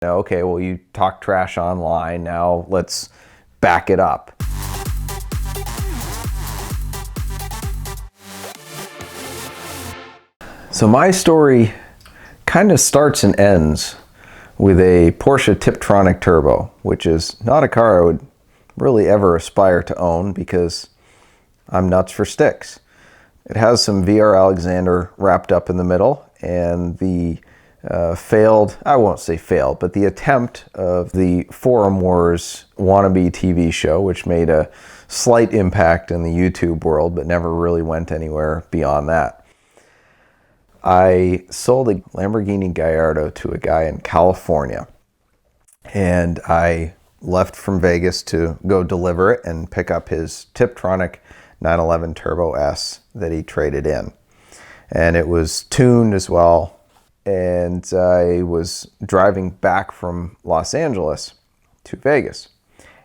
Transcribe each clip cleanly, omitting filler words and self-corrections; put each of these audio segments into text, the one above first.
Okay, well, you talk trash online, now let's back it up. So my story kind of starts and ends with a Porsche Tiptronic Turbo, which is not a car I would really ever aspire to own because I'm nuts for sticks. It has some VR Alexander wrapped up in the middle, and the failed, I won't say failed, but the attempt of the Forum Wars wannabe TV show, which made a slight impact in the YouTube world, but never really went anywhere beyond that. I sold a Lamborghini Gallardo to a guy in California, and I left from Vegas to go deliver it and pick up his Tiptronic 911 Turbo S that he traded in. And it was tuned as well. And I was driving back from Los Angeles to Vegas.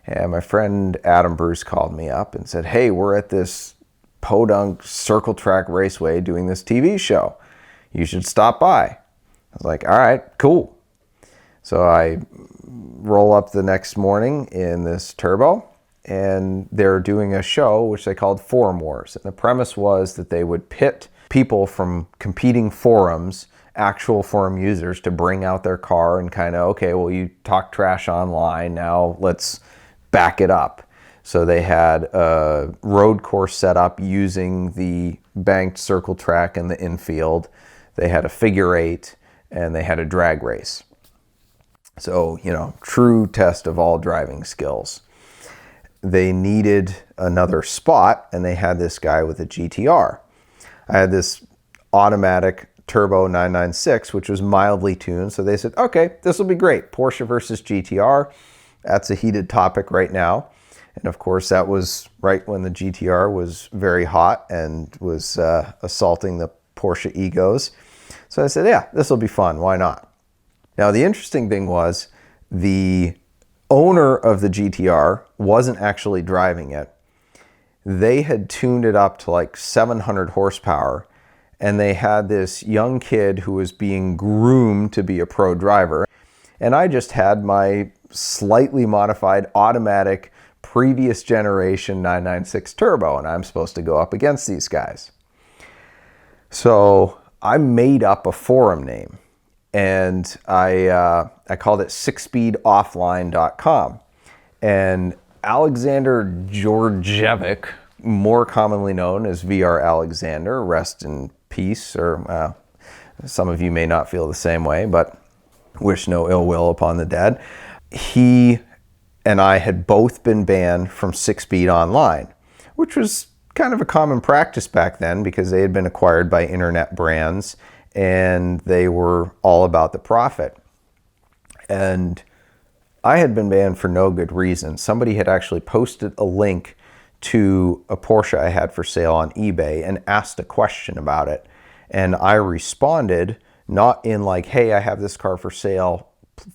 And my friend Adam Bruce called me up and said, hey, we're at this podunk circle track raceway doing this TV show. You should stop by. I was like, all right, cool. So I roll up the next morning in this Turbo, and they're doing a show which they called Forum Wars. And the premise was that they would pit people from competing forums, actual forum users, to bring out their car and kind of, okay, well, you talk trash online, now let's back it up. So they had a road course set up using the banked circle track in the infield. They had a figure eight, and they had a drag race. So, true test of all driving skills. They needed another spot, and they had this guy with a GTR. I had this automatic Turbo 996, which was mildly tuned. So they said, okay, this will be great. Porsche versus GTR. That's a heated topic right now. And of course, that was right when the GTR was very hot and was assaulting the Porsche egos. So I said, yeah, this will be fun. Why not? Now, the interesting thing was the owner of the GTR wasn't actually driving it. They had tuned it up to like 700 horsepower, and they had this young kid who was being groomed to be a pro driver. And I just had my slightly modified automatic previous generation 996 Turbo, and I'm supposed to go up against these guys. So I made up a forum name, and I called it sixspeedoffline.com. And Alexander Georgievic, more commonly known as VR Alexander, rest in peace, or some of you may not feel the same way, but wish no ill will upon the dead. He and I had both been banned from 6Speed Online, which was kind of a common practice back then because they had been acquired by internet brands and they were all about the profit. And I had been banned for no good reason. Somebody had actually posted a link to a Porsche I had for sale on eBay and asked a question about it. And I responded, not in like, hey, I have this car for sale,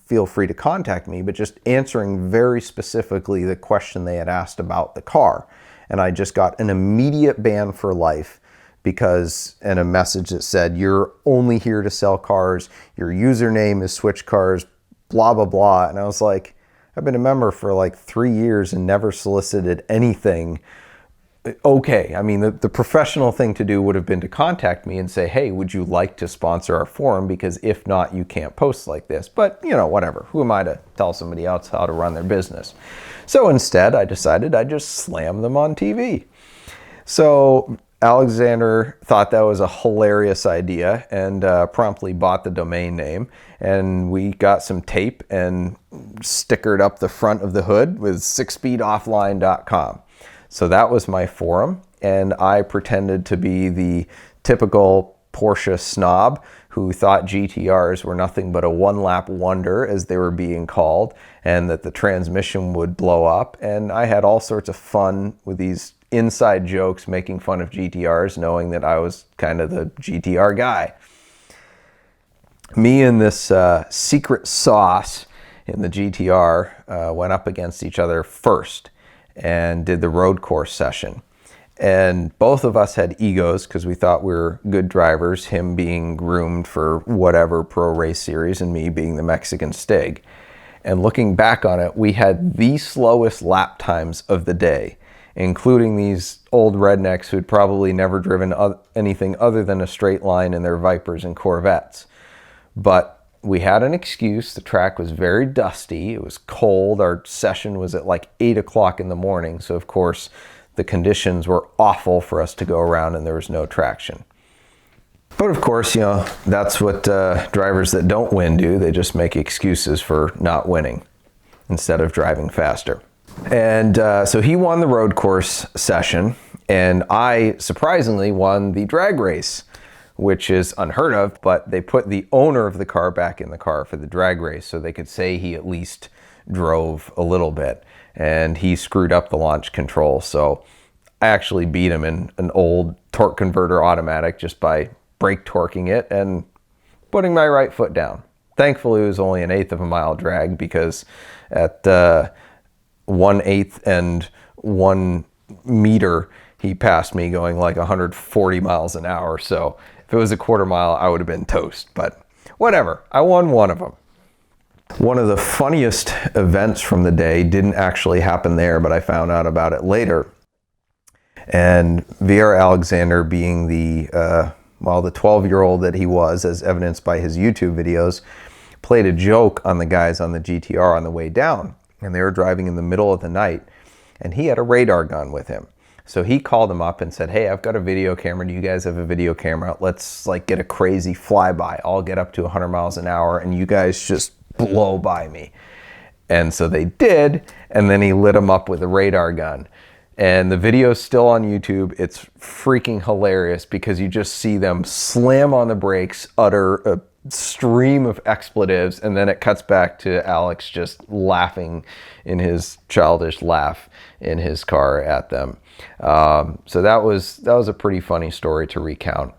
feel free to contact me, but just answering very specifically the question they had asked about the car. And I just got an immediate ban for life because, and a message that said, you're only here to sell cars, your username is Switchcars, blah, blah, blah. And I was like, I've been a member for like 3 years and never solicited anything. Okay, I mean, the professional thing to do would have been to contact me and say, hey, would you like to sponsor our forum? Because if not, you can't post like this. But, whatever. Who am I to tell somebody else how to run their business? So instead, I decided I'd just slam them on TV. So Alexander thought that was a hilarious idea and promptly bought the domain name. And we got some tape and stickered up the front of the hood with sixspeedoffline.com. So that was my forum, and I pretended to be the typical Porsche snob who thought GTRs were nothing but a one-lap wonder, as they were being called, and that the transmission would blow up. And I had all sorts of fun with these inside jokes making fun of GTRs, knowing that I was kind of the GTR guy. Me and this secret sauce in the GTR went up against each other first and did the road course session. And both of us had egos because we thought we were good drivers, him being groomed for whatever pro race series and me being the Mexican Stig. And looking back on it, we had the slowest lap times of the day, including these old rednecks who'd probably never driven anything other than a straight line in their Vipers and Corvettes. But we had an excuse. The track was very dusty. It was cold. Our session was at like 8 o'clock in the morning. So of course, the conditions were awful for us to go around and there was no traction. But of course, that's what drivers that don't win do. They just make excuses for not winning instead of driving faster. And so he won the road course session, and I surprisingly won the drag race, which is unheard of, but they put the owner of the car back in the car for the drag race so they could say he at least drove a little bit. And he screwed up the launch control, so I actually beat him in an old torque converter automatic just by brake torquing it and putting my right foot down. Thankfully, it was only 1/8 of a mile drag, because at 1/8 and 1 meter, he passed me going like 140 miles an hour. So if it was a 1/4 mile, I would have been toast, but whatever. I won one of them. One of the funniest events from the day didn't actually happen there, but I found out about it later. And VR Alexander, being the 12-year-old that he was, as evidenced by his YouTube videos, played a joke on the guys on the GTR on the way down. And they were driving in the middle of the night, and he had a radar gun with him. So he called them up and said, "Hey, I've got a video camera. Do you guys have a video camera? Let's get a crazy flyby. I'll get up to 100 miles an hour and you guys just blow by me." And so they did, and then he lit them up with a radar gun. And the video's still on YouTube. It's freaking hilarious because you just see them slam on the brakes, utter a stream of expletives, and then it cuts back to Alex just laughing in his childish laugh in his car at them. So that was a pretty funny story to recount.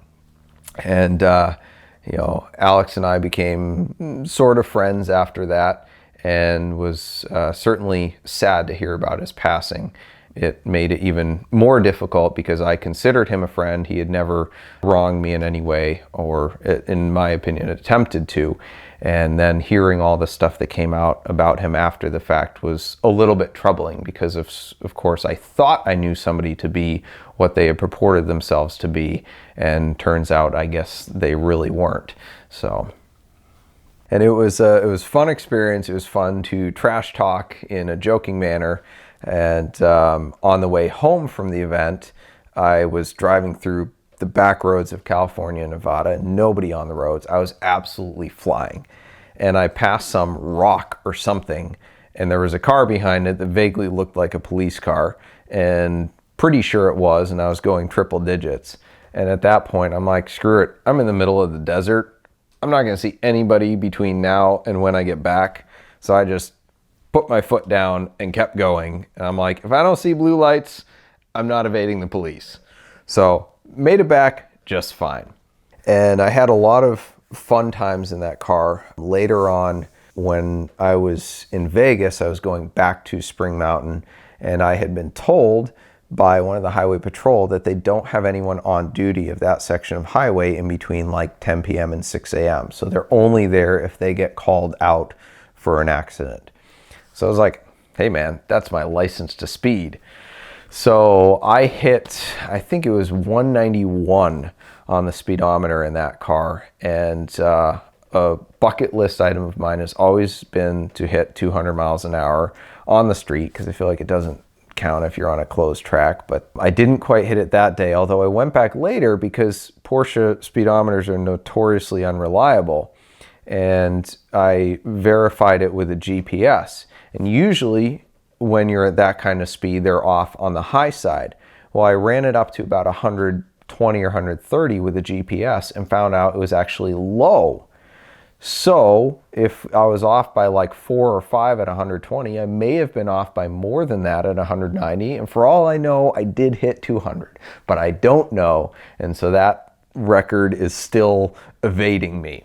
And Alex and I became sort of friends after that, and was certainly sad to hear about his passing. It made it even more difficult because I considered him a friend. He had never wronged me in any way, or in my opinion, attempted to. And then hearing all the stuff that came out about him after the fact was a little bit troubling, because of course I thought I knew somebody to be what they had purported themselves to be, and turns out I guess they really weren't. So, and it was a fun experience. It was fun to trash talk in a joking manner. And on the way home from the event, I was driving through the back roads of California and Nevada, nobody on the roads. I was absolutely flying. And I passed some rock or something, and there was a car behind it that vaguely looked like a police car, and pretty sure it was, and I was going triple digits. And at that point, I'm like, screw it. I'm in the middle of the desert. I'm not going to see anybody between now and when I get back. So I just put my foot down and kept going. And I'm like, if I don't see blue lights, I'm not evading the police. So made it back just fine. And I had a lot of fun times in that car. Later on, when I was in Vegas, I was going back to Spring Mountain, and I had been told by one of the highway patrol that they don't have anyone on duty of that section of highway in between like 10 p.m. and 6 a.m. So they're only there if they get called out for an accident. So I was like, hey man, that's my license to speed. So I hit, I think it was 191 on the speedometer in that car. And a bucket list item of mine has always been to hit 200 miles an hour on the street, because I feel like it doesn't count if you're on a closed track. But I didn't quite hit it that day, although I went back later because Porsche speedometers are notoriously unreliable. And I verified it with a GPS. And usually when you're at that kind of speed, they're off on the high side. Well, I ran it up to about 120 or 130 with a GPS and found out it was actually low. So if I was off by like 4 or 5 at 120, I may have been off by more than that at 190. And for all I know, I did hit 200, but I don't know. And so that record is still evading me.